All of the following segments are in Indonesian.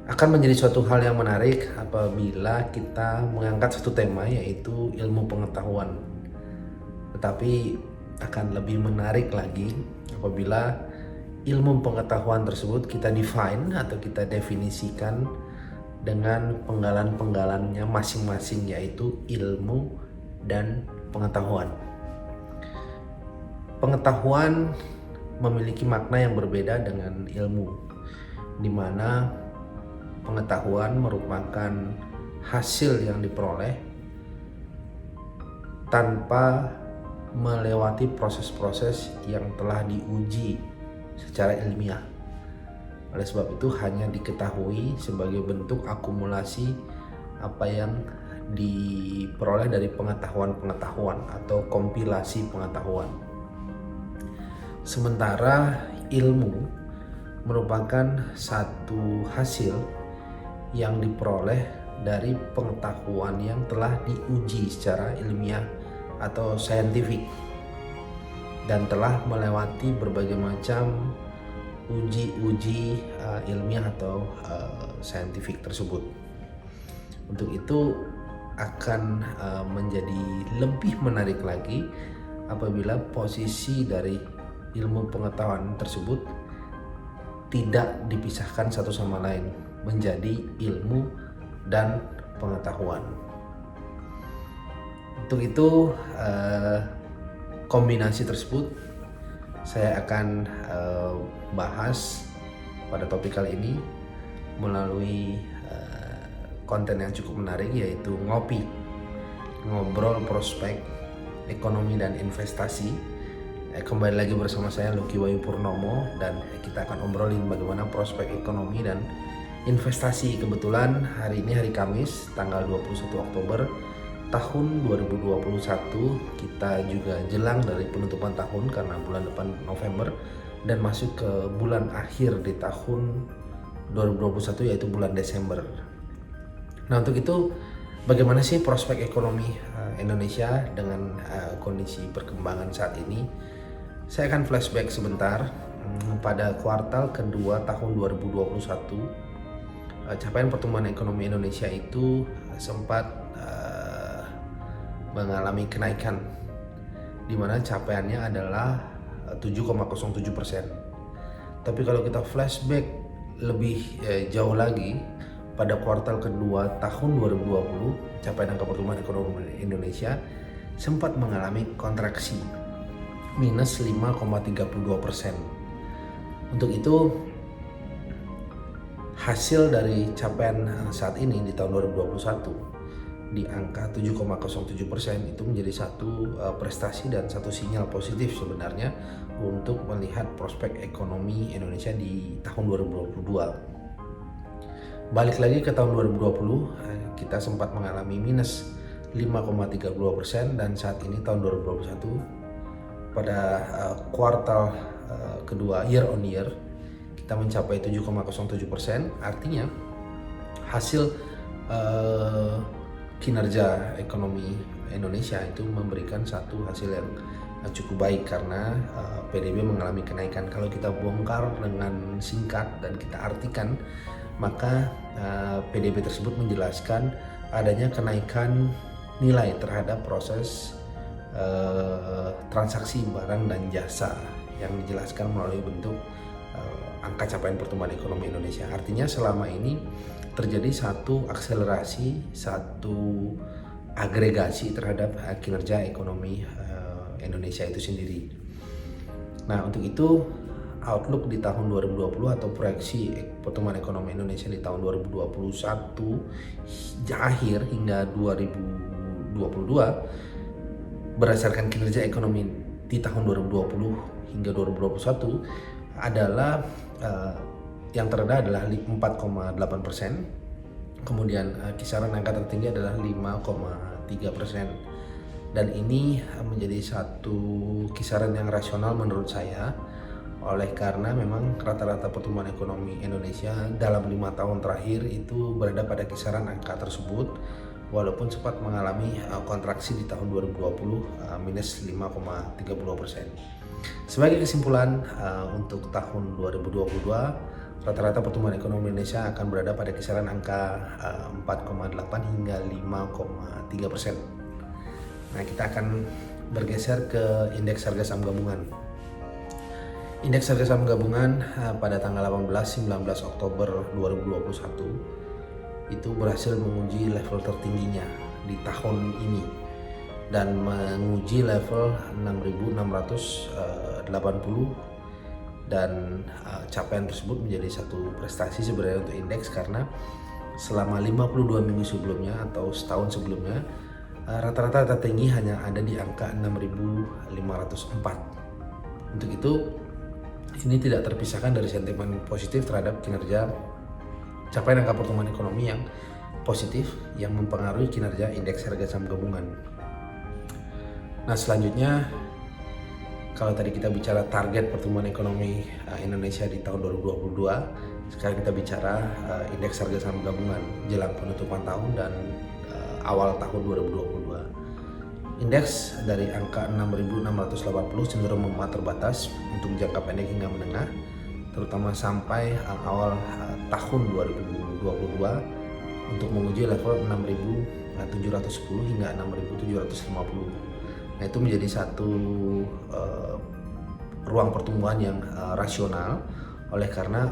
akan menjadi suatu hal yang menarik apabila kita mengangkat satu tema, yaitu ilmu pengetahuan. Tetapi akan lebih menarik lagi apabila ilmu pengetahuan tersebut kita define atau kita definisikan dengan penggalan-penggalannya masing-masing, yaitu ilmu dan pengetahuan. Pengetahuan memiliki makna yang berbeda dengan ilmu, di mana pengetahuan merupakan hasil yang diperoleh tanpa melewati proses-proses yang telah diuji secara ilmiah. Oleh sebab itu hanya diketahui sebagai bentuk akumulasi apa yang diperoleh dari pengetahuan-pengetahuan atau kompilasi pengetahuan. Sementara ilmu merupakan satu hasil yang diperoleh dari pengetahuan yang telah diuji secara ilmiah atau saintifik dan telah melewati berbagai macam uji-uji ilmiah atau saintifik tersebut. Untuk itu akan menjadi lebih menarik lagi apabila posisi dari ilmu pengetahuan tersebut tidak dipisahkan satu sama lain menjadi ilmu dan pengetahuan. Untuk itu kombinasi tersebut saya akan bahas pada topik kali ini melalui konten yang cukup menarik, yaitu ngobrol prospek ekonomi dan investasi. Kembali lagi bersama saya Lucky Wayu Purnomo, dan kita akan obrolin bagaimana prospek ekonomi dan investasi. Kebetulan hari ini hari Kamis tanggal 21 Oktober tahun 2021. Kita juga jelang dari penutupan tahun karena bulan depan November dan masuk ke bulan akhir di tahun 2021, yaitu bulan Desember. Nah, untuk itu bagaimana sih prospek ekonomi Indonesia dengan kondisi perkembangan saat ini? Saya akan flashback sebentar pada kuartal kedua tahun 2021. Capaian pertumbuhan ekonomi Indonesia itu sempat mengalami kenaikan, di mana capaiannya adalah 7,07%. Tapi kalau kita flashback lebih jauh lagi, pada kuartal kedua tahun 2020, capaian angka pertumbuhan ekonomi Indonesia sempat mengalami kontraksi minus 5,32%. Untuk itu hasil dari capaian saat ini di tahun 2021 di angka 7,07% itu menjadi satu prestasi dan satu sinyal positif sebenarnya untuk melihat prospek ekonomi Indonesia di tahun 2022. Balik lagi ke tahun 2020, kita sempat mengalami minus 5,32%, dan saat ini tahun 2021 pada kuartal kedua year on year kita mencapai 7,07%. Artinya hasil kinerja ekonomi Indonesia itu memberikan satu hasil yang cukup baik karena PDB mengalami kenaikan. Kalau kita bongkar dengan singkat dan kita artikan, maka PDB tersebut menjelaskan adanya kenaikan nilai terhadap proses transaksi barang dan jasa yang dijelaskan melalui bentuk angka capaian pertumbuhan ekonomi Indonesia. Artinya selama ini terjadi satu akselerasi, satu agregasi terhadap kinerja ekonomi Indonesia itu sendiri. Nah, untuk itu outlook di tahun 2020 atau proyeksi pertumbuhan ekonomi Indonesia di tahun 2021 akhir hingga 2022 berdasarkan kinerja ekonomi di tahun 2020 hingga 2021 adalah yang terendah adalah 4,8%, kemudian kisaran angka tertinggi adalah 5,3%, dan ini menjadi satu kisaran yang rasional menurut saya, oleh karena memang rata-rata pertumbuhan ekonomi Indonesia dalam 5 tahun terakhir itu berada pada kisaran angka tersebut, walaupun sempat mengalami kontraksi di tahun 2020 minus 5,30%. Sebagai kesimpulan untuk tahun 2022, rata-rata pertumbuhan ekonomi Indonesia akan berada pada kisaran angka 4,8 hingga 5,3%. Nah, kita akan bergeser ke indeks harga saham gabungan. Indeks harga saham gabungan pada tanggal 18-19 Oktober 2021 itu berhasil menguji level tertingginya di tahun ini dan menguji level 6.680, dan capaian tersebut menjadi satu prestasi sebenarnya untuk indeks karena selama 52 minggu sebelumnya atau setahun sebelumnya rata-rata tertinggi hanya ada di angka 6.504. Untuk itu ini tidak terpisahkan dari sentimen positif terhadap kinerja capaian angka pertumbuhan ekonomi yang positif yang mempengaruhi kinerja indeks harga saham gabungan. Nah, selanjutnya kalau tadi kita bicara target pertumbuhan ekonomi Indonesia di tahun 2022, sekarang kita bicara indeks harga saham gabungan jelang penutupan tahun dan awal tahun 2022. Indeks dari angka 6.680 cenderung menguat terbatas untuk jangka pendek hingga menengah, terutama sampai awal tahun 2022 untuk menguji level 6.710 hingga 6.750. Nah, itu menjadi satu ruang pertumbuhan yang rasional, oleh karena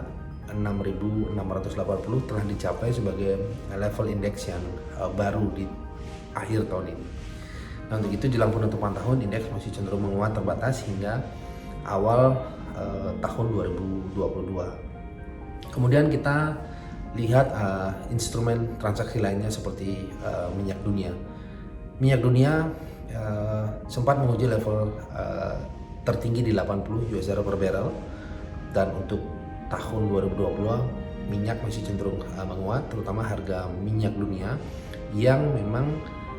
6.680 telah dicapai sebagai level indeks yang baru di akhir tahun ini. Nah, untuk itu jelang penutupan tahun indeks masih cenderung menguat terbatas hingga awal tahun 2022. Kemudian kita lihat instrumen transaksi lainnya seperti minyak dunia. Minyak dunia sempat menguji level tertinggi di 80 US dollar per barrel, dan untuk tahun 2022 minyak masih cenderung menguat, terutama harga minyak dunia yang memang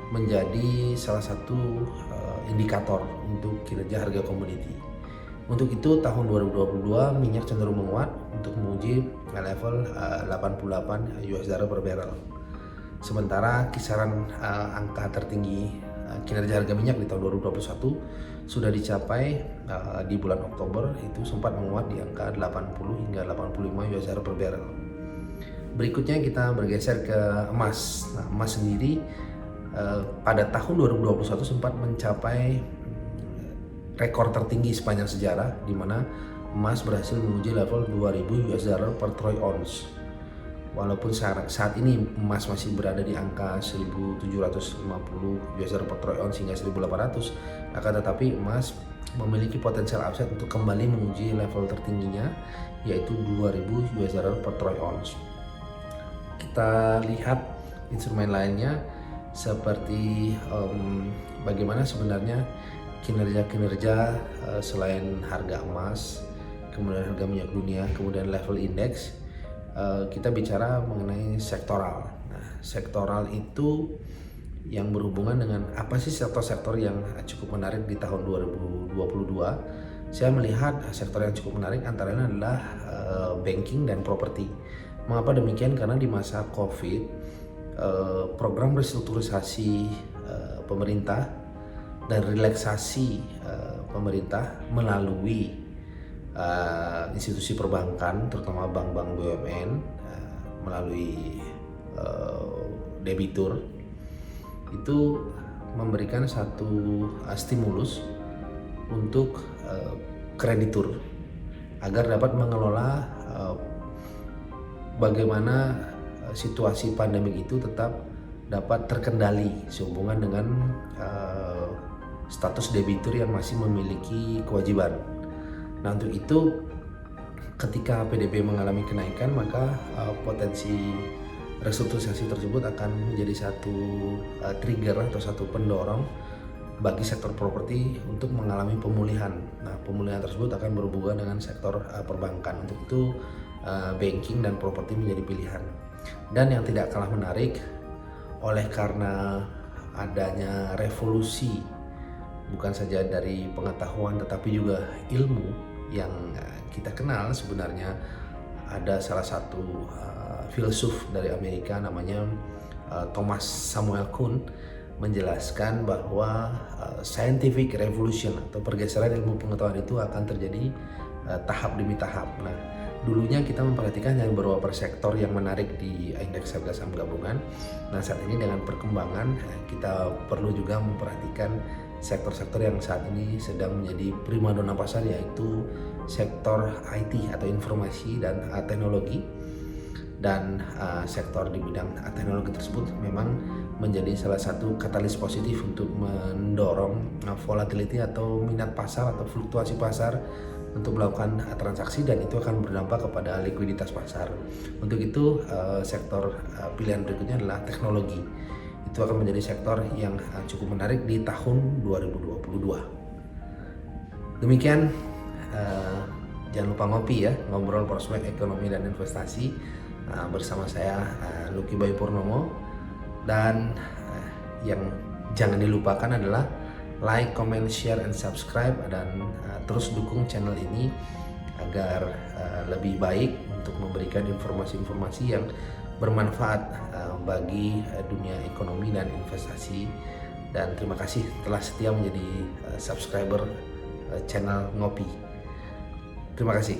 menjadi salah satu indikator untuk kinerja harga komoditi. Untuk itu tahun 2022 minyak cenderung menguat untuk menguji level 88 US dollar per barrel. Sementara kisaran angka tertinggi kinerja harga minyak di tahun 2021 sudah dicapai di bulan Oktober, itu sempat menguat di angka 80 hingga 85 US dollar per barrel. Berikutnya kita bergeser ke emas. Nah, emas sendiri pada tahun 2021 sempat mencapai rekor tertinggi sepanjang sejarah, di mana emas berhasil menguji level 2000 US dollar per troy ounce. Walaupun saat ini emas masih berada di angka 1.750 US dollar per troy ounce hingga 1.800, akan tetapi emas memiliki potensial upside untuk kembali menguji level tertingginya, yaitu 2.000 US dollar per troy ounce. Kita lihat instrumen lainnya seperti bagaimana sebenarnya kinerja selain harga emas, kemudian harga minyak dunia, kemudian level indeks. Kita bicara mengenai sektoral. Nah, sektoral itu yang berhubungan dengan apa sih sektor-sektor yang cukup menarik di tahun 2022. Saya melihat sektor yang cukup menarik antara lain adalah banking dan properti. Mengapa demikian? Karena di masa COVID, program restrukturisasi pemerintah dan relaksasi pemerintah melalui institusi perbankan, terutama bank-bank BUMN, melalui debitur, itu memberikan satu stimulus untuk kreditur agar dapat mengelola bagaimana situasi pandemik itu tetap dapat terkendali sehubungan dengan status debitur yang masih memiliki kewajiban. Nah, untuk itu ketika PDB mengalami kenaikan, maka potensi restrukturisasi tersebut akan menjadi satu trigger atau satu pendorong bagi sektor properti untuk mengalami pemulihan. Nah, pemulihan tersebut akan berhubungan dengan sektor perbankan. Untuk itu banking dan properti menjadi pilihan. Dan yang tidak kalah menarik, oleh karena adanya revolusi bukan saja dari pengetahuan tetapi juga ilmu yang kita kenal, sebenarnya ada salah satu filsuf dari Amerika namanya Thomas Samuel Kuhn menjelaskan bahwa scientific revolution atau pergeseran ilmu pengetahuan itu akan terjadi tahap demi tahap. Nah, dulunya kita memperhatikan hanya beberapa sektor yang menarik di indeks harga saham gabungan. Nah, saat ini dengan perkembangan kita perlu juga memperhatikan sektor-sektor yang saat ini sedang menjadi primadona pasar, yaitu sektor IT atau informasi dan teknologi. Dan sektor di bidang teknologi tersebut memang menjadi salah satu katalis positif untuk mendorong volatility atau minat pasar atau fluktuasi pasar untuk melakukan transaksi, dan itu akan berdampak kepada likuiditas pasar. Untuk itu sektor pilihan berikutnya adalah teknologi. Itu akan menjadi sektor yang cukup menarik di tahun 2022. Demikian, jangan lupa ngopi ya, ngobrol prospek ekonomi dan investasi bersama saya Lucky Bayu Purnomo. Dan yang jangan dilupakan adalah like, comment, share, and subscribe, dan terus dukung channel ini agar lebih baik untuk memberikan informasi-informasi yang bermanfaat bagi dunia ekonomi dan investasi. Dan terima kasih telah setia menjadi subscriber channel Ngopi. Terima kasih.